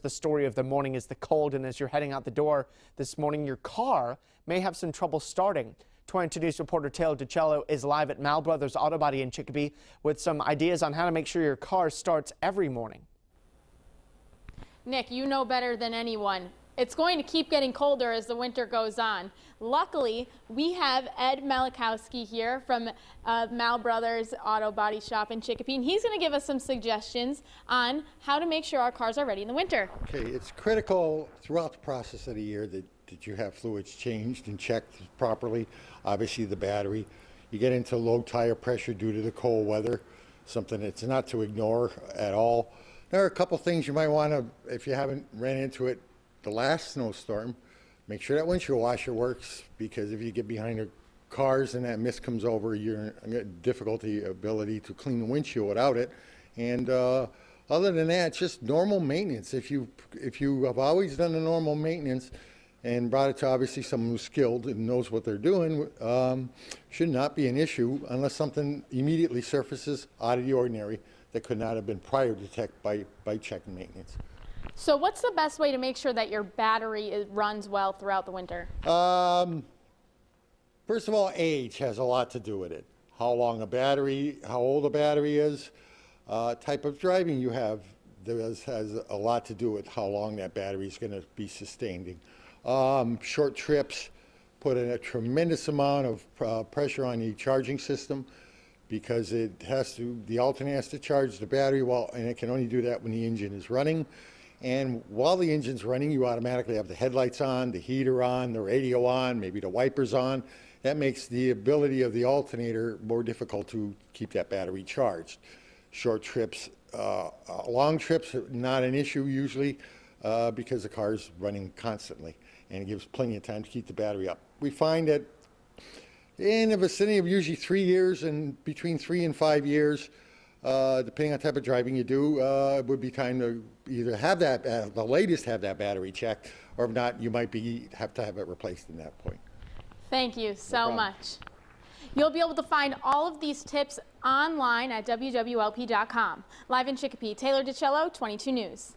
The story of the morning is the cold, and as you're heading out the door this morning, your car may have some trouble starting. 22 News reporter Taylor DiCello is live at Mal Brothers Auto Body in Chicopee with some ideas on how to make sure your car starts every morning. Nick, you know better than anyone. It's going to keep getting colder as the winter goes on. Luckily, we have Ed Malachowski here from Mal Brothers Auto Body Shop in Chicopee, and he's going to give us some suggestions on how to make sure our cars are ready in the winter. Okay, it's critical throughout the process of the year that you have fluids changed and checked properly. Obviously, the battery. You get into low tire pressure due to the cold weather, something that's not to ignore at all. There are a couple things you might want to, if you haven't ran into it the last snowstorm, make sure that windshield washer works, because if you get behind the cars and that mist comes over, you're difficulty ability to clean the windshield without it. And other than that, it's just normal maintenance. If you have always done the normal maintenance and brought it to obviously someone who's skilled and knows what they're doing, should not be an issue unless something immediately surfaces out of the ordinary that could not have been prior detected by checking maintenance. So what's the best way to make sure that your battery runs well throughout the winter? First of all, age has a lot to do with it. How long a battery, how old a battery is, type of driving you have, has a lot to do with how long that battery is going to be sustaining. Short trips put in a tremendous amount of pressure on the charging system, because the alternator has to charge the battery, and it can only do that when the engine is running. And while the engine's running, you automatically have the headlights on, the heater on, the radio on, maybe the wipers on. That makes the ability of the alternator more difficult to keep that battery charged. Short trips, long trips, not an issue usually, because the car's running constantly, and it gives plenty of time to keep the battery up. We find that in the vicinity of usually 3 years, and between 3 and 5 years, depending on the type of driving you do, it would be time to either have that, the latest have that battery checked, or if not, you might have to have it replaced in that point. Thank you so much. You'll be able to find all of these tips online at wwlp.com. Live in Chicopee, Taylor DiCello, 22 News.